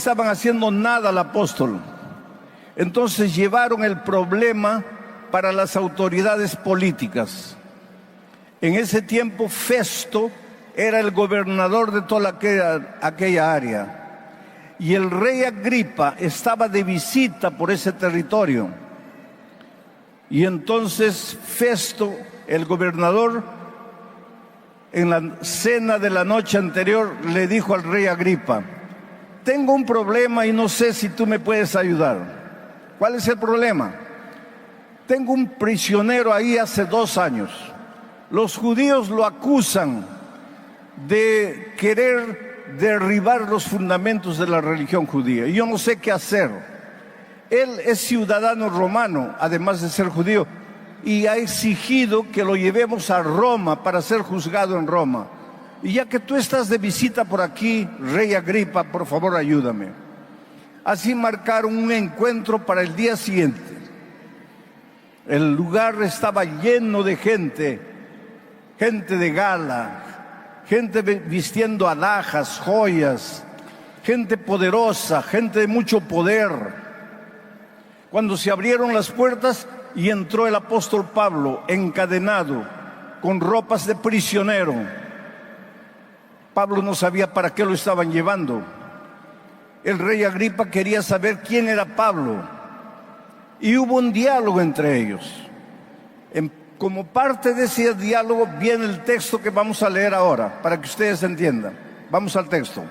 estaban haciendo nada al apóstol. Entonces llevaron el problema para las autoridades políticas. En ese tiempo Festo era el gobernador de toda aquella área. Y el rey Agripa estaba de visita por ese territorio. Y entonces Festo, el gobernador, en la cena de la noche anterior, le dijo al rey Agripa: tengo un problema y no sé si tú me puedes ayudar. ¿Cuál es el problema? Tengo un prisionero ahí hace 2 años. Los judíos lo acusan de querer derribar los fundamentos de la religión judía. Y yo no sé qué hacer. Él es ciudadano romano, además de ser judío, y ha exigido que lo llevemos a Roma para ser juzgado en Roma. Y ya que tú estás de visita por aquí, rey Agripa, por favor ayúdame. Así marcaron un encuentro para el día siguiente. El lugar estaba lleno de gente de gala, gente vistiendo alhajas, joyas, gente poderosa, gente de mucho poder. Cuando se abrieron las puertas y entró el apóstol Pablo encadenado, con ropas de prisionero. Pablo no sabía para qué lo estaban llevando. El rey Agripa quería saber quién era Pablo. Y hubo un diálogo entre ellos. Como parte de ese diálogo viene el texto que vamos a leer ahora, para que ustedes entiendan. Vamos al texto.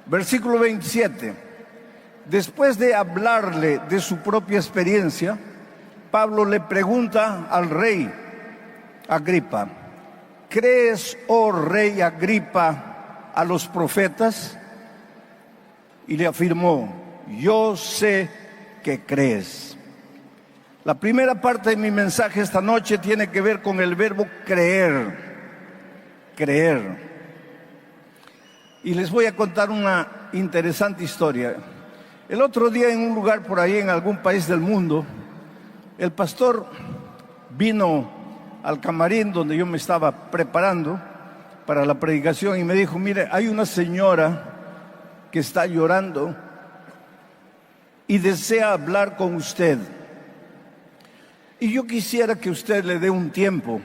Versículo 27. Después de hablarle de su propia experiencia, Pablo le pregunta al rey Agripa: ¿crees, oh rey Agripa, a los profetas? Y le afirmó: yo sé que crees. La primera parte de mi mensaje esta noche tiene que ver con el verbo creer. Creer. Y les voy a contar una interesante historia. El otro día, en un lugar por ahí, en algún país del mundo, el pastor vino al camarín donde yo me estaba preparando para la predicación y me dijo: mire, hay una señora que está llorando y desea hablar con usted. Y yo quisiera que usted le dé un tiempo,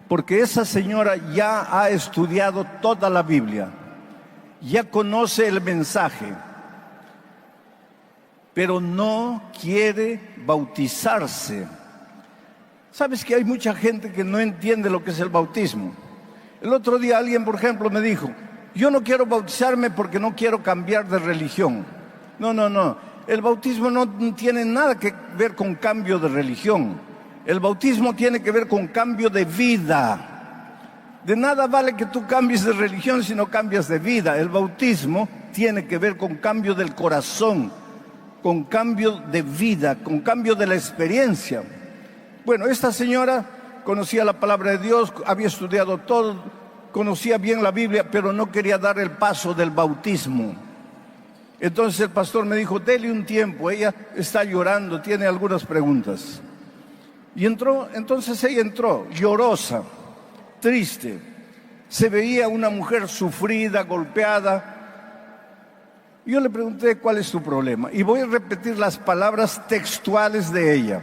porque esa señora ya ha estudiado toda la Biblia, ya conoce el mensaje, pero no quiere bautizarse. ¿Sabes que hay mucha gente que no entiende lo que es el bautismo? El otro día alguien, por ejemplo, me dijo: yo no quiero bautizarme porque no quiero cambiar de religión. No. El bautismo no tiene nada que ver con cambio de religión. El bautismo tiene que ver con cambio de vida. De nada vale que tú cambies de religión si no cambias de vida. El bautismo tiene que ver con cambio del corazón, con cambio de vida, con cambio de la experiencia. Bueno, esta señora conocía la palabra de Dios, había estudiado todo, conocía bien la Biblia, pero no quería dar el paso del bautismo. Entonces el pastor me dijo: dele un tiempo, ella está llorando, tiene algunas preguntas. Y entonces ella entró, llorosa, triste. Se veía una mujer sufrida, golpeada. Yo le pregunté: ¿cuál es tu problema? Y voy a repetir las palabras textuales de ella.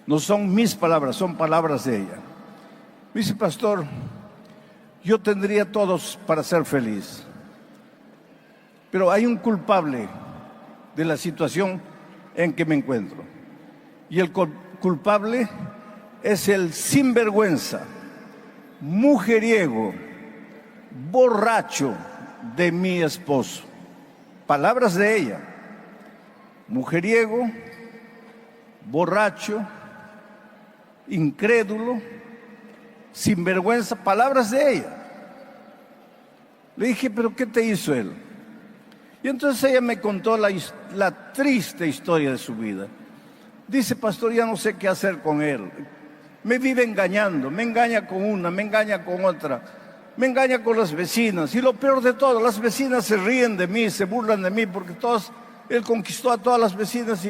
No son mis palabras, son palabras de ella. Me dice: pastor, yo tendría todos para ser feliz, pero hay un culpable de la situación en que me encuentro. Y el culpable es el sinvergüenza, mujeriego, borracho de mi esposo. Palabras de ella: mujeriego, borracho, incrédulo, sinvergüenza. Palabras de ella. Le dije: ¿pero qué te hizo él? Y entonces ella me contó la triste historia de su vida. Dice: pastor, ya no sé qué hacer con él. Me vive engañando, me engaña con una, me engaña con otra, me engaña con las vecinas. Y lo peor de todo, las vecinas se ríen de mí, se burlan de mí, porque él conquistó a todas las vecinas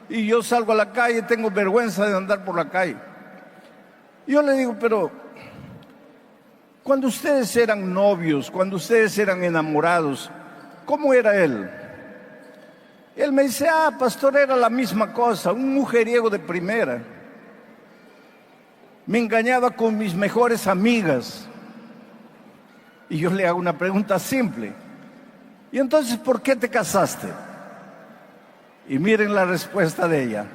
y yo salgo a la calle, tengo vergüenza de andar por la calle. Yo le digo: pero cuando ustedes eran novios, cuando ustedes eran enamorados, ¿cómo era él? Él me dice, pastor, era la misma cosa, un mujeriego de primera. Me engañaba con mis mejores amigas. Y yo le hago una pregunta simple. ¿Y entonces por qué te casaste? Y miren la respuesta de ella.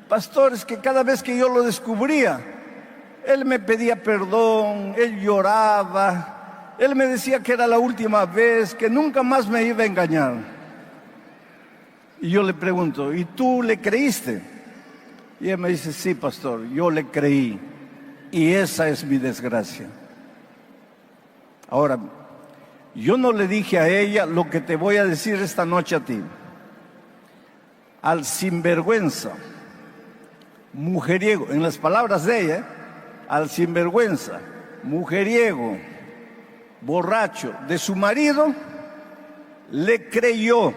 Pastor, es que cada vez que yo lo descubría, él me pedía perdón, él lloraba, él me decía que era la última vez, que nunca más me iba a engañar. Y yo le pregunto, ¿y tú le creíste? Y él me dice, sí, pastor, yo le creí. Y esa es mi desgracia. Ahora, yo no le dije a ella lo que te voy a decir esta noche a ti. Al sinvergüenza, mujeriego, en las palabras de ella, al sinvergüenza, mujeriego, borracho de su marido, le creyó.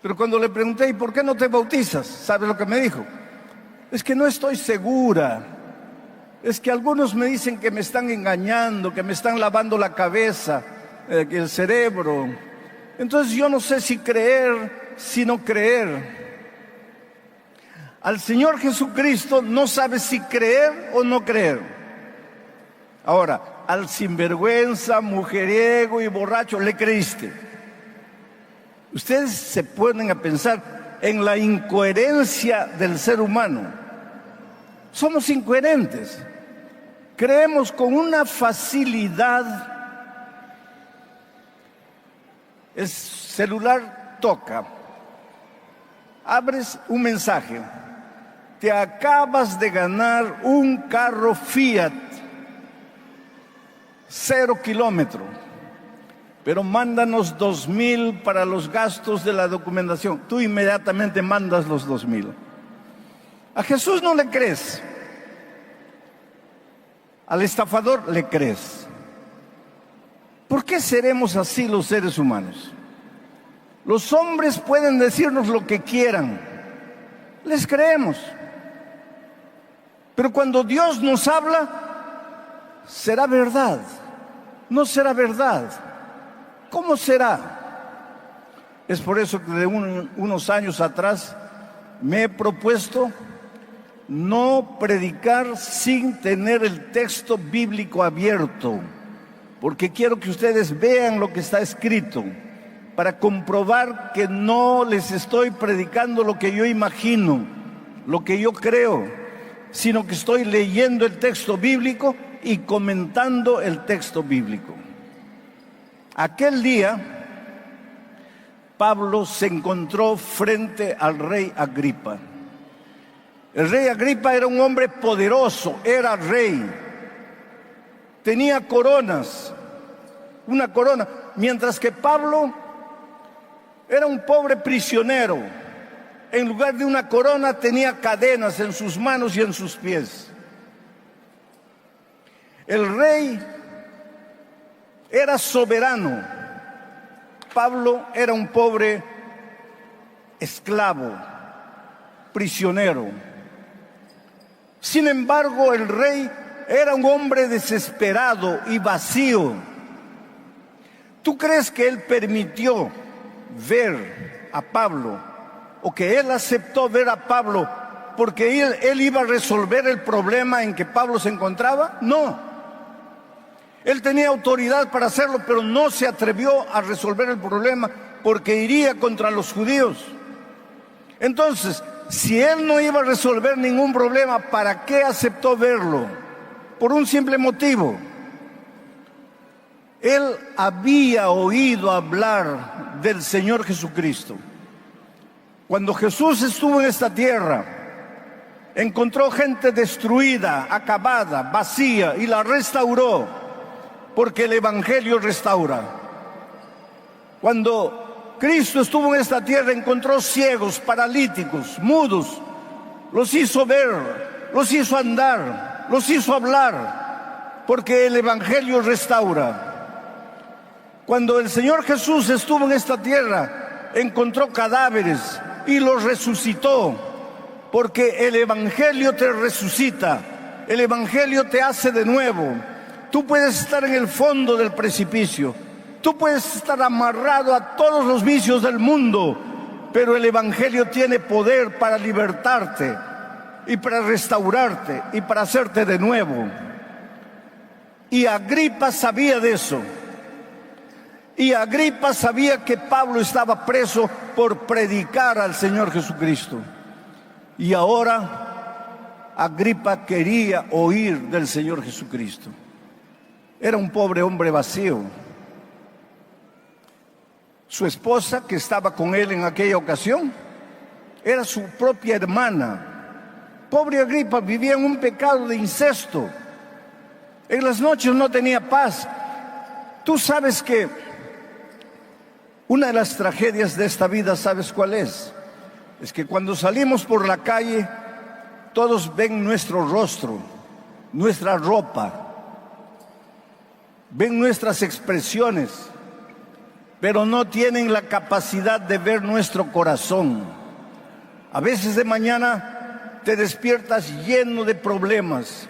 Pero cuando le pregunté, ¿y por qué no te bautizas? ¿Sabe lo que me dijo? Es que no estoy segura. Es que algunos me dicen que me están engañando, que me están lavando la cabeza, el cerebro. Entonces yo no sé si creer, si no creer. Al Señor Jesucristo no sabe si creer o no creer. Ahora, al sinvergüenza, mujeriego y borracho, le creíste. Ustedes se ponen a pensar en la incoherencia del ser humano. Somos incoherentes. Creemos con una facilidad. El celular toca. Abres un mensaje. Te acabas de ganar un carro Fiat, 0 kilómetros. Pero mándanos 2,000 para los gastos de la documentación. Tú inmediatamente mandas los 2,000. A Jesús no le crees. Al estafador le crees. ¿Por qué seremos así los seres humanos? Los hombres pueden decirnos lo que quieran. Les creemos. Pero cuando Dios nos habla, ¿será verdad? No será verdad. ¿Cómo será? Es por eso que de unos años atrás me he propuesto no predicar sin tener el texto bíblico abierto, porque quiero que ustedes vean lo que está escrito, para comprobar que no les estoy predicando lo que yo imagino, lo que yo creo, sino que estoy leyendo el texto bíblico y comentando el texto bíblico. Aquel día, Pablo se encontró frente al rey Agripa. El rey Agripa era un hombre poderoso, era rey. Tenía coronas, una corona, mientras que Pablo era un pobre prisionero. En lugar de una corona tenía cadenas en sus manos y en sus pies. El rey era soberano. Pablo era un pobre esclavo, prisionero. Sin embargo, el rey era un hombre desesperado y vacío. ¿Tú crees que él permitió ver a Pablo, o que él aceptó ver a Pablo porque él iba a resolver el problema en que Pablo se encontraba? No. Él tenía autoridad para hacerlo, pero no se atrevió a resolver el problema porque iría contra los judíos. Entonces, si él no iba a resolver ningún problema, ¿para qué aceptó verlo? Por un simple motivo. Él había oído hablar del Señor Jesucristo. Cuando Jesús estuvo en esta tierra, encontró gente destruida, acabada, vacía, y la restauró. Porque el Evangelio restaura. Cuando Cristo estuvo en esta tierra, encontró ciegos, paralíticos, mudos. Los hizo ver, los hizo andar, los hizo hablar. Porque el Evangelio restaura. Cuando el Señor Jesús estuvo en esta tierra, encontró cadáveres y los resucitó. Porque el Evangelio te resucita. El Evangelio te hace de nuevo. Tú puedes estar en el fondo del precipicio, Tú puedes estar amarrado a todos los vicios del mundo, pero el Evangelio tiene poder para libertarte y para restaurarte y para hacerte de nuevo. Y Agripa sabía de eso. Y Agripa sabía que Pablo estaba preso por predicar al Señor Jesucristo. Y ahora Agripa quería oír del Señor Jesucristo. Era un pobre hombre vacío. Su esposa, que estaba con él en aquella ocasión, era su propia hermana. Pobre Agripa vivía en un pecado de incesto. En las noches no tenía paz. Tú sabes que una de las tragedias de esta vida, ¿sabes cuál es? Es que cuando salimos por la calle, todos ven nuestro rostro, nuestra ropa, ven nuestras expresiones, pero no tienen la capacidad de ver nuestro corazón. A veces de mañana te despiertas lleno de problemas,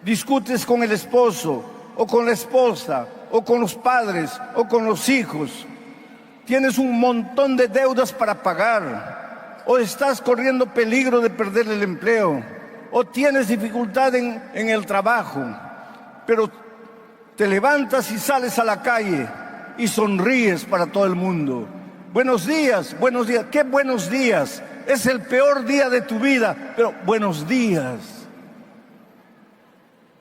discutes con el esposo, o con la esposa, o con los padres, o con los hijos. Tienes un montón de deudas para pagar, o estás corriendo peligro de perder el empleo, o tienes dificultad en el trabajo, pero te levantas y sales a la calle y sonríes para todo el mundo. Buenos días, qué buenos días. Es el peor día de tu vida, pero buenos días.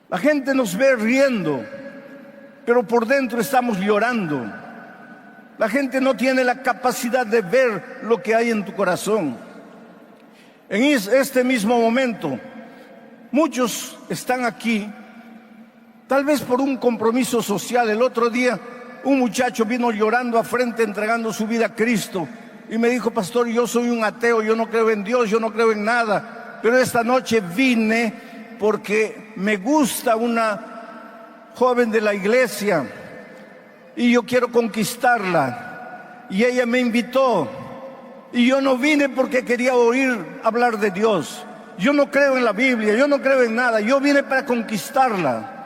La gente nos ve riendo, pero por dentro estamos llorando. La gente no tiene la capacidad de ver lo que hay en tu corazón. En este mismo momento, muchos están aquí, tal vez por un compromiso social. El otro día, un muchacho vino llorando a frente, entregando su vida a Cristo, y me dijo: pastor, yo soy un ateo, yo no creo en Dios, yo no creo en nada, pero esta noche vine porque me gusta una joven de la iglesia y yo quiero conquistarla, y ella me invitó, y yo no vine porque quería oír hablar de Dios. Yo no creo en la Biblia, yo no creo en nada, yo vine para conquistarla.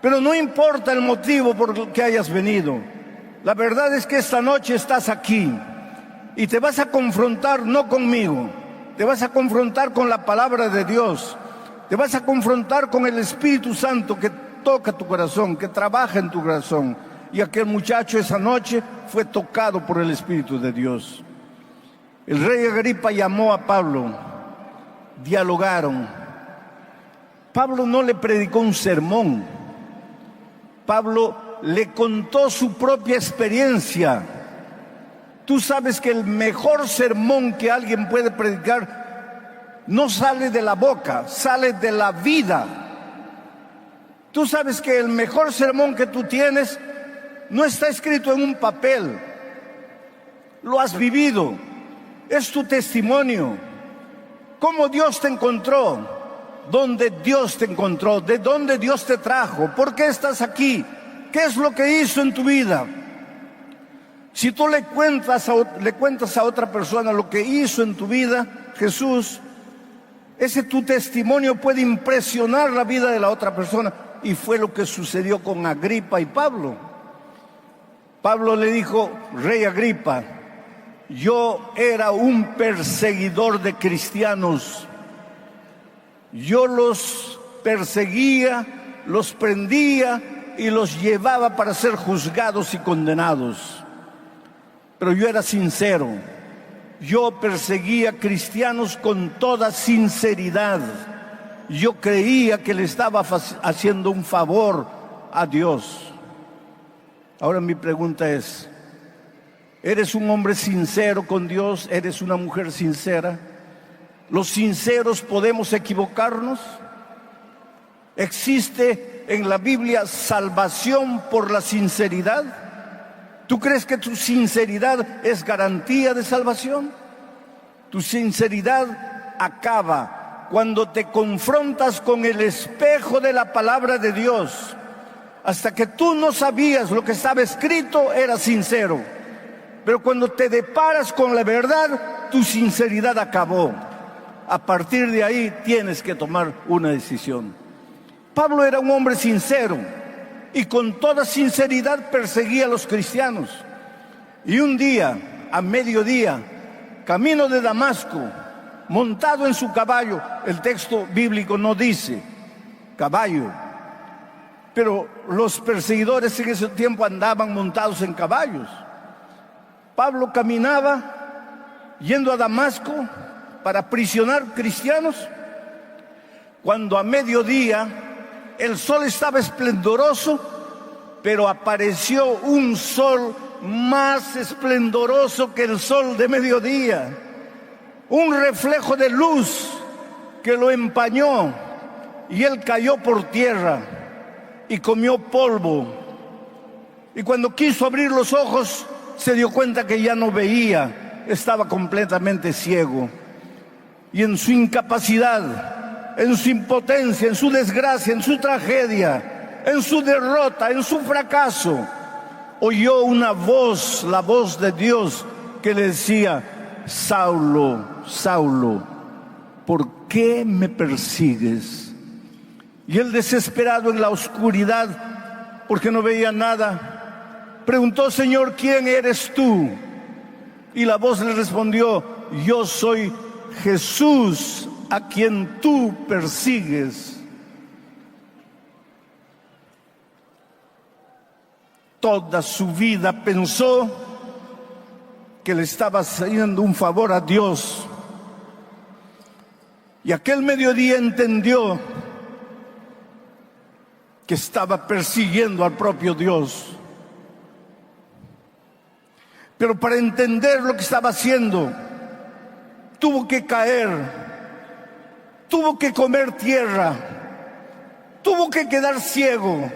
Pero no importa el motivo por el que hayas venido. La verdad es que esta noche estás aquí y te vas a confrontar no conmigo, te vas a confrontar con la palabra de Dios, te vas a confrontar con el Espíritu Santo que toca tu corazón, que trabaja en tu corazón. Y aquel muchacho esa noche fue tocado por el Espíritu de Dios. El rey Agripa llamó a Pablo, dialogaron. Pablo no le predicó un sermón. Pablo le contó su propia experiencia. Tú sabes que el mejor sermón que alguien puede predicar no sale de la boca, sale de la vida. Tú sabes que el mejor sermón que tú tienes no está escrito en un papel, lo has vivido, es tu testimonio. ¿Cómo Dios te encontró? ¿Dónde Dios te encontró? ¿De dónde Dios te trajo? ¿Por qué estás aquí? ¿Qué es lo que hizo en tu vida? Si tú le cuentas a otra persona lo que hizo en tu vida Jesús, ese tu testimonio puede impresionar la vida de la otra persona. Y fue lo que sucedió con Agripa y Pablo. Pablo le dijo: rey Agripa, yo era un perseguidor de cristianos. Yo los perseguía, los prendía y los llevaba para ser juzgados y condenados. Pero yo era sincero. Yo perseguía cristianos con toda sinceridad. Yo creía que le estaba haciendo un favor a Dios. Ahora mi pregunta es: ¿eres un hombre sincero con Dios? ¿Eres una mujer sincera? ¿Los sinceros podemos equivocarnos? ¿Existe en la Biblia salvación por la sinceridad? ¿Tú crees que tu sinceridad es garantía de salvación? Tu sinceridad acaba cuando te confrontas con el espejo de la palabra de Dios. Hasta que tú no sabías lo que estaba escrito, eras sincero. Pero cuando te deparas con la verdad, tu sinceridad acabó. A partir de ahí tienes que tomar una decisión. Pablo era un hombre sincero. y con toda sinceridad perseguía a los cristianos. Y un día, a mediodía, camino de Damasco, montado en su caballo, el texto bíblico no dice caballo, pero los perseguidores en ese tiempo andaban montados en caballos. Pablo caminaba yendo a Damasco para aprisionar cristianos, cuando a mediodía el sol estaba esplendoroso, pero apareció un sol más esplendoroso que el sol de mediodía, un reflejo de luz que lo empañó, y él cayó por tierra y comió polvo. Y cuando quiso abrir los ojos, se dio cuenta que ya no veía, estaba completamente ciego. Y en su incapacidad, en su impotencia, en su desgracia, en su tragedia, en su derrota, en su fracaso, oyó una voz, la voz de Dios, que le decía: Saulo, Saulo, ¿por qué me persigues? Y él, desesperado en la oscuridad, porque no veía nada, preguntó: Señor, ¿quién eres tú? Y la voz le respondió: yo soy Jesús, a quien tú persigues. Toda su vida pensó que le estaba haciendo un favor a Dios. Y aquel mediodía entendió que estaba persiguiendo al propio Dios. Pero para entender lo que estaba haciendo, tuvo que caer, tuvo que comer tierra, tuvo que quedar ciego.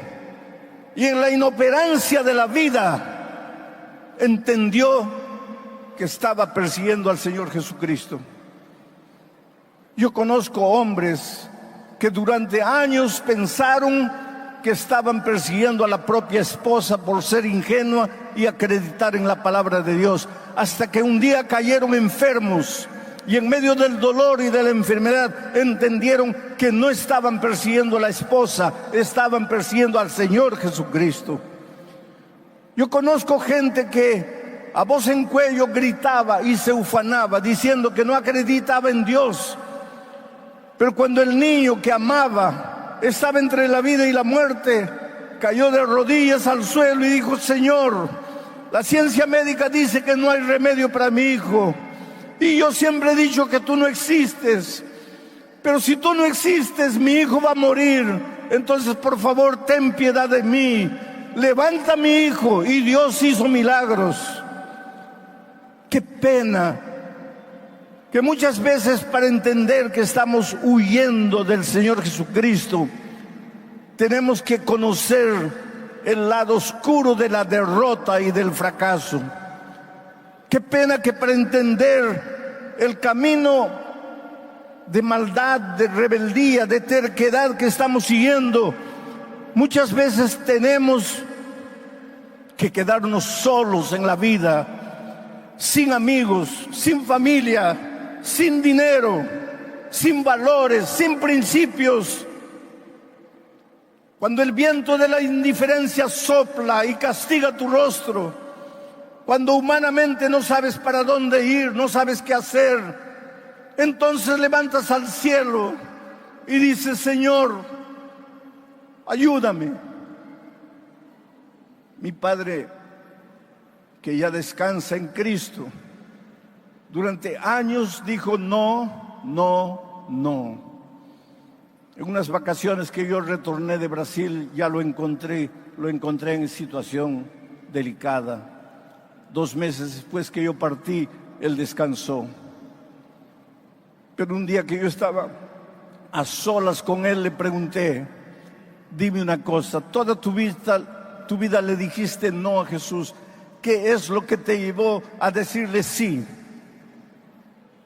Y en la inoperancia de la vida entendió que estaba persiguiendo al Señor Jesucristo. Yo conozco hombres que durante años pensaron que estaban persiguiendo a la propia esposa por ser ingenua y acreditar en la palabra de Dios, hasta que un día cayeron enfermos y en medio del dolor y de la enfermedad entendieron que no estaban persiguiendo a la esposa, estaban persiguiendo al Señor Jesucristo. Yo conozco gente que a voz en cuello gritaba y se ufanaba diciendo que no acreditaba en Dios, pero cuando el niño que amaba estaba entre la vida y la muerte, cayó de rodillas al suelo y dijo: Señor, la ciencia médica dice que no hay remedio para mi hijo, y yo siempre he dicho que tú no existes, pero si tú no existes, mi hijo va a morir. Entonces, por favor, ten piedad de mí, levanta a mi hijo. Y Dios hizo milagros. Qué pena que muchas veces, para entender que estamos huyendo del Señor Jesucristo, tenemos que conocer el lado oscuro de la derrota y del fracaso. Qué pena que para entender el camino de maldad, de rebeldía, de terquedad que estamos siguiendo, muchas veces tenemos que quedarnos solos en la vida, sin amigos, sin familia, sin dinero, sin valores, sin principios. Cuando el viento de la indiferencia sopla y castiga tu rostro, cuando humanamente no sabes para dónde ir, no sabes qué hacer, entonces levantas al cielo y dices: Señor, ayúdame. Mi padre, que ya descansa en Cristo, durante años dijo no, no, no. En unas vacaciones que yo retorné de Brasil, ya lo encontré en situación delicada. 2 meses después que yo partí, él descansó. Pero un día que yo estaba a solas con él, le pregunté: dime una cosa, toda tu vida le dijiste no a Jesús, ¿qué es lo que te llevó a decirle sí?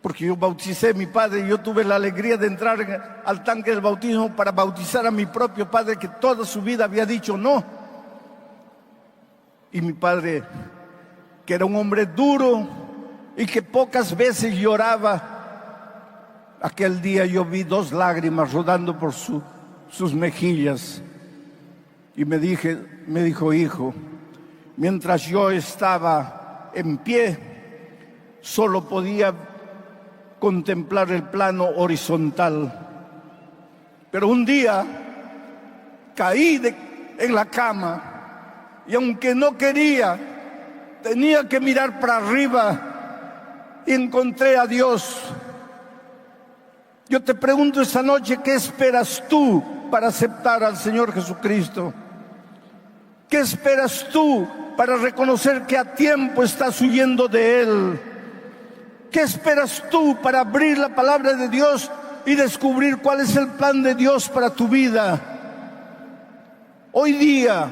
Porque yo bauticé a mi padre y yo tuve la alegría de entrar al tanque del bautismo para bautizar a mi propio padre, que toda su vida había dicho no. Y mi padre, que era un hombre duro y que pocas veces lloraba, aquel día yo vi 2 lágrimas rodando por sus mejillas. Y me dijo, hijo, mientras yo estaba en pie, solo podía contemplar el plano horizontal. Pero un día caí en la cama y aunque no quería, tenía que mirar para arriba y encontré a Dios. Yo te pregunto esta noche, ¿qué esperas tú para aceptar al Señor Jesucristo? ¿Qué esperas tú para reconocer que a tiempo estás huyendo de Él? ¿Qué esperas tú para abrir la palabra de Dios y descubrir cuál es el plan de Dios para tu vida? Hoy día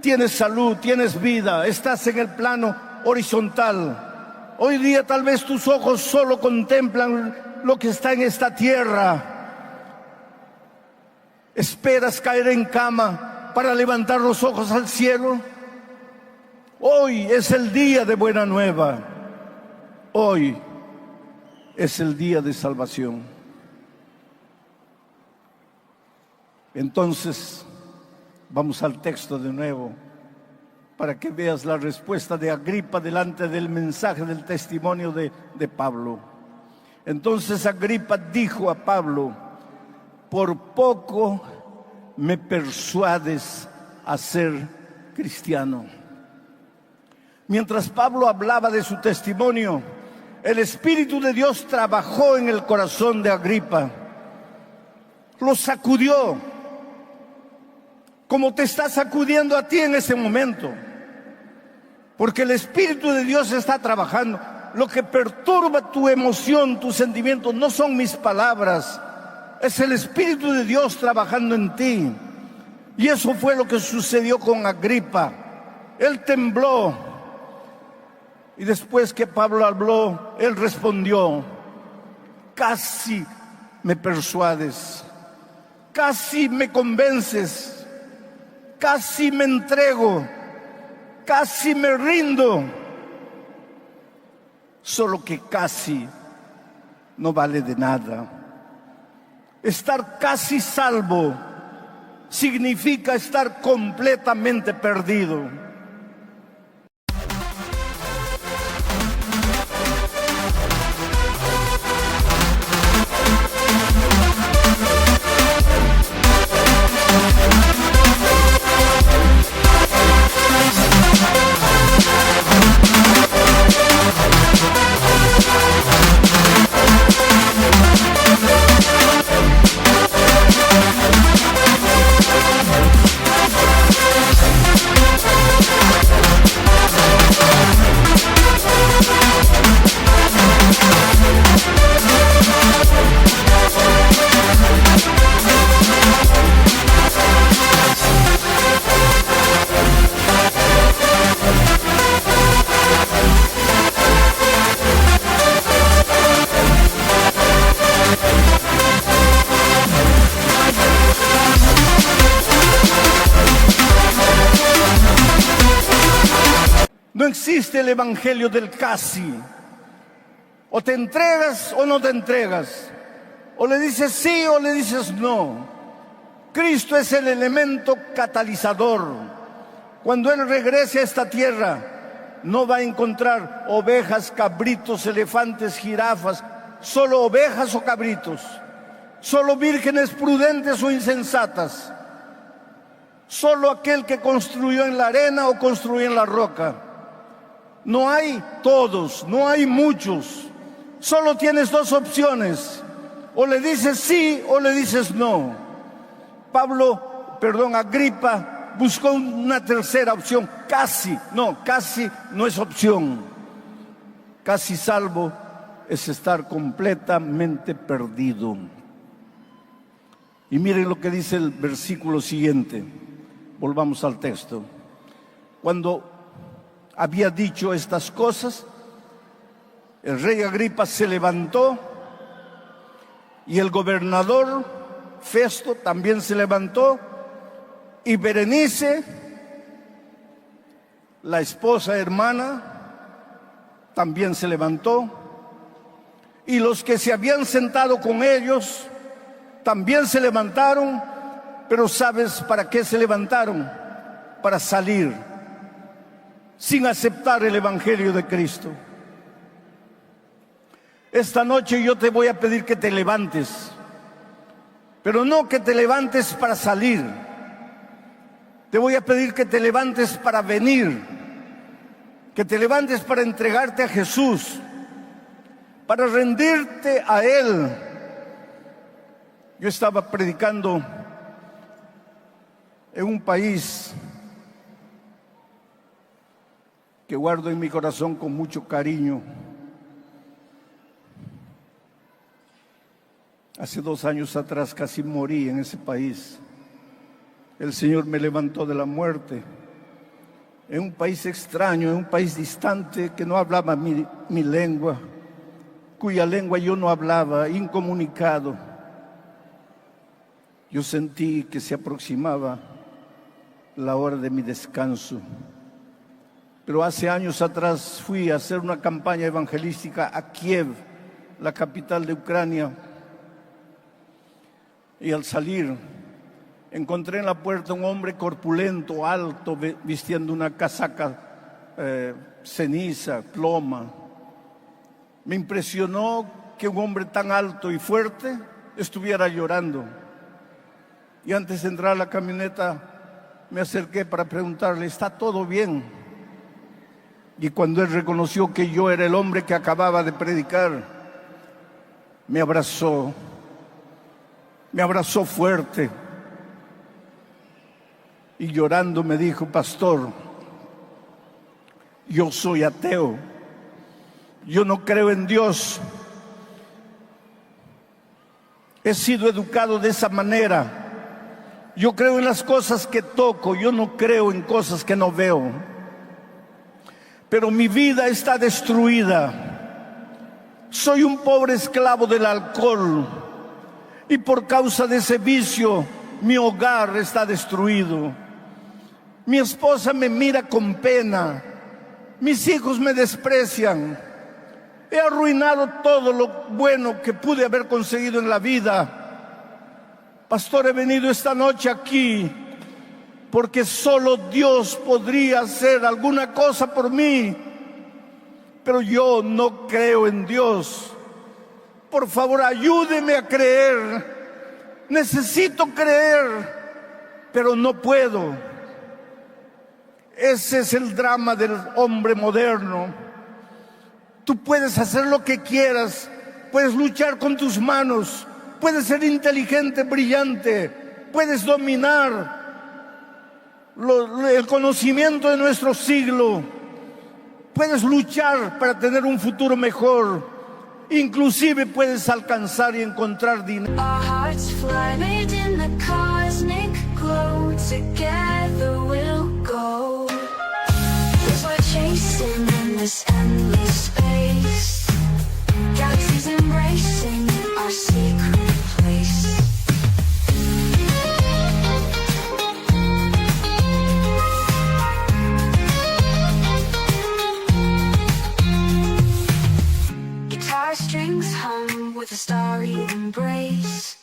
tienes salud, tienes vida, estás en el plano horizontal. Hoy día tal vez tus ojos solo contemplan lo que está en esta tierra. ¿Esperas caer en cama para levantar los ojos al cielo? Hoy es el día de buena nueva. Hoy es el día de salvación. Entonces, vamos al texto de nuevo para que veas la respuesta de Agripa delante del mensaje del testimonio de Pablo. Entonces Agripa dijo a Pablo: por poco me persuades a ser cristiano. Mientras Pablo hablaba de su testimonio, el Espíritu de Dios trabajó en el corazón de Agripa. Lo sacudió, como te está sacudiendo a ti en ese momento. Porque el Espíritu de Dios está trabajando. Lo que perturba tu emoción, tus sentimientos, no son mis palabras. Es el Espíritu de Dios trabajando en ti. Y eso fue lo que sucedió con Agripa. Él tembló. Y después que Pablo habló, él respondió: casi me persuades, casi me convences, casi me entrego, casi me rindo. Solo que casi no vale de nada. Estar casi salvo significa estar completamente perdido. No existe el evangelio del casi. O te entregas o no te entregas. O le dices sí o le dices no. Cristo es el elemento catalizador. Cuando Él regrese a esta tierra, no va a encontrar ovejas, cabritos, elefantes, jirafas. Solo ovejas o cabritos. Solo vírgenes prudentes o insensatas. Solo aquel que construyó en la arena o construyó en la roca. No hay todos, no hay muchos. Solo tienes dos opciones. O le dices sí o le dices no. Agripa buscó una tercera opción. Casi no es opción. Casi salvo es estar completamente perdido. Y miren lo que dice el versículo siguiente. Volvamos al texto. Cuando había dicho estas cosas, el rey Agripa se levantó y el gobernador Festo también se levantó, y Berenice, la esposa hermana, también se levantó, y los que se habían sentado con ellos también se levantaron Pero ¿sabes para qué se levantaron? Para salir, sin aceptar el Evangelio de Cristo. Esta noche yo te voy a pedir que te levantes, pero no que te levantes para salir. Te voy a pedir que te levantes para venir, que te levantes para entregarte a Jesús, para rendirte a Él. Yo estaba predicando en un país que guardo en mi corazón con mucho cariño. Hace 2 años atrás casi morí en ese país. El Señor me levantó de la muerte. En un país extraño, en un país distante que no hablaba mi lengua, cuya lengua yo no hablaba, incomunicado. Yo sentí que se aproximaba la hora de mi descanso. Pero hace años atrás fui a hacer una campaña evangelística a Kiev, la capital de Ucrania. Y al salir, encontré en la puerta un hombre corpulento, alto, vistiendo una casaca ceniza, ploma. Me impresionó que un hombre tan alto y fuerte estuviera llorando. Y antes de entrar a la camioneta, me acerqué para preguntarle, ¿está todo bien? Y cuando él reconoció que yo era el hombre que acababa de predicar, me abrazó fuerte y llorando me dijo, pastor, yo soy ateo, yo no creo en Dios, he sido educado de esa manera, yo creo en las cosas que toco, yo no creo en cosas que no veo, pero mi vida está destruida, soy un pobre esclavo del alcohol y por causa de ese vicio mi hogar está destruido. Mi esposa me mira con pena, mis hijos me desprecian, he arruinado todo lo bueno que pude haber conseguido en la vida. Pastor, he venido esta noche aquí porque solo Dios podría hacer alguna cosa por mí, pero yo no creo en Dios. Por favor, ayúdeme a creer. Necesito creer, pero no puedo. Ese es el drama del hombre moderno. Tú puedes hacer lo que quieras, puedes luchar con tus manos, puedes ser inteligente, brillante, puedes dominar el conocimiento de nuestro siglo, puedes luchar para tener un futuro mejor. Inclusive puedes alcanzar y encontrar dinero. Our hearts fly made in the cosmic glow. Together we'll go. 'Cause we're chasing in this endless space. Galaxies embracing our secret place. Guitar strings hum with a starry embrace.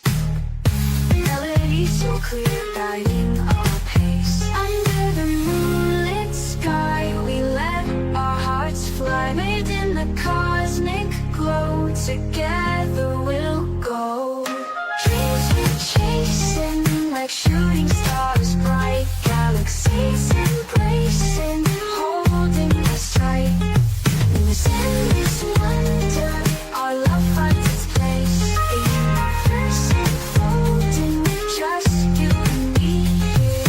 Melody so clear, guiding our pace. Under the moonlit sky, we let our hearts fly. Made in the cosmic glow, together we'll go. Dreams we're chasing, like shooting stars bright. Galaxies embracing, holding us tight. In this endless wonder, our love finds its place. A universe unfolding, just you and me here.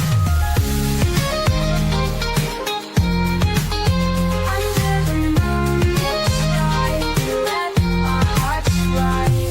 Under the moonlit sky, we let our hearts fly.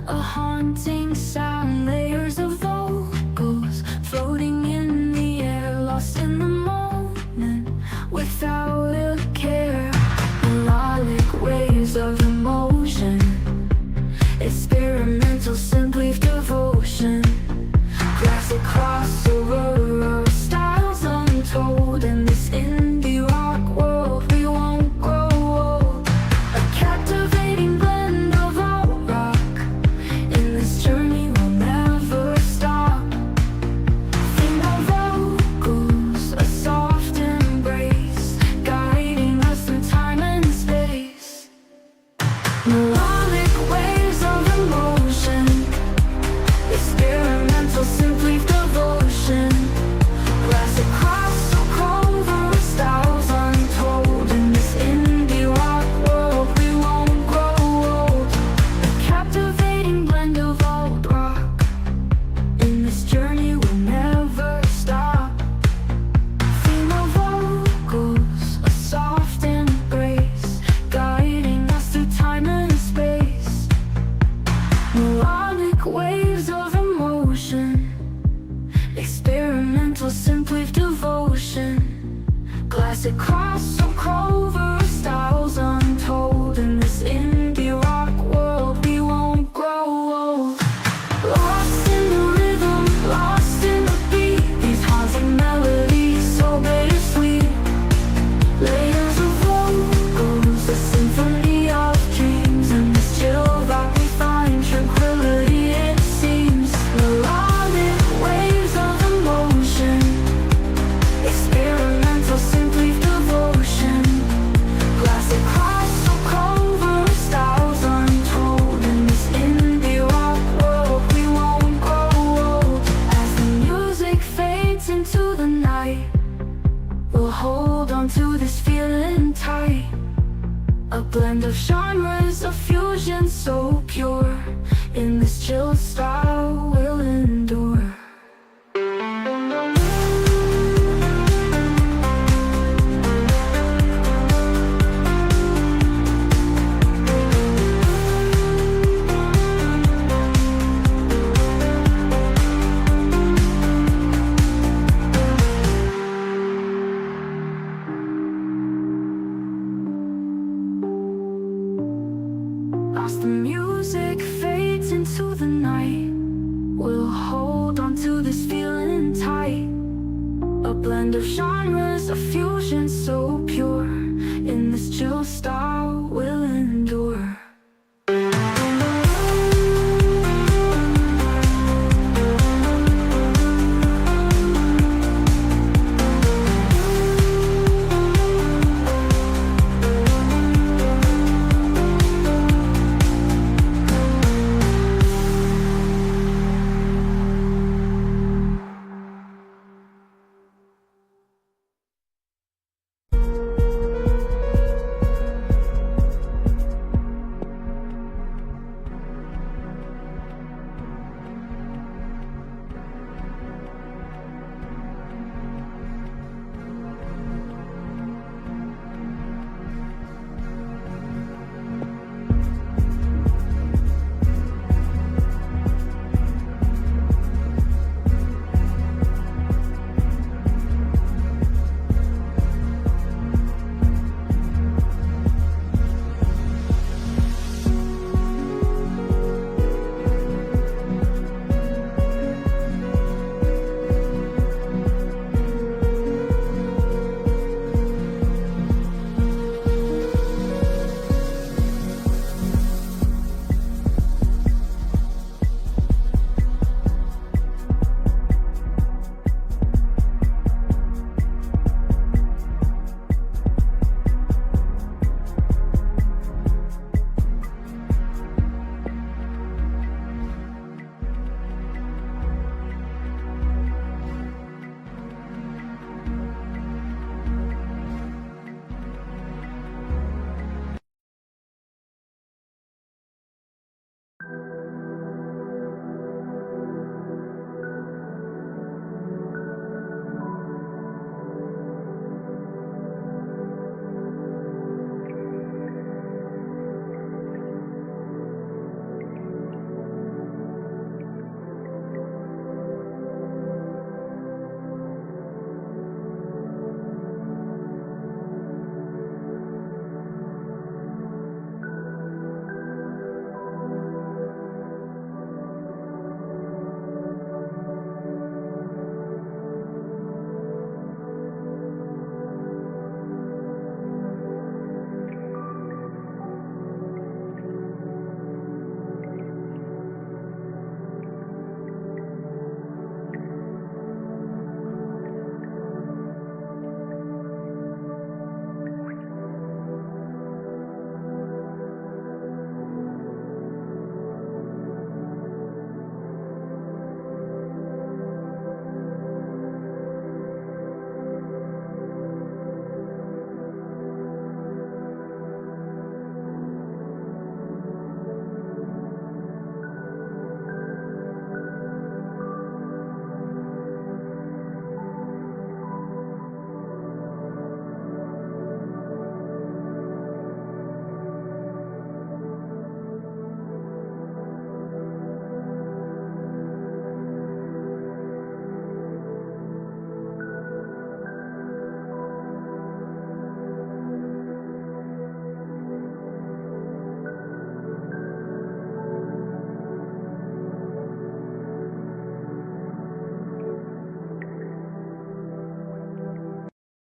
A haunting sound, layers of vocals floating in the air, lost in the moment without a care. Melodic waves of emotion, experimental simply devotion. Classic crossover of styles untold. In this indie rock world we won't grow old. A captivating blend of alt rock, in this journey we'll never stop. Female vocals, a soft embrace, guiding us through time and space. Melodic waves of emotion, experimental simply devotion. Classic crossover styles untold. In this indie rock world we won't grow old. A captivating blend of alt rock, in this journey we'll never stop. Female vocals, a soft embrace, guiding us through time and space. Melodic waves of emotion, experimental simply devotion. Classic crossover styles untold. In this indie rock world we won't grow old. Lost in the rhythm, lost in the beat, these haunting melodies so bittersweet. Layers of vocals, a symphony of dreams. In this chill vibe we find tranquility, it seems. Melodic waves of emotion, experimental simply devotion. Classic crossover styles untold. In this indie rock world we won't grow old. As the music fades into the night, we'll hold on to this feeling tight. A blend of genres, a fusion so pure. In this chill style we'll endure. As the music fades into the night, we'll hold on to this feeling tight. A blend of genres, a fusion so pure. In this chill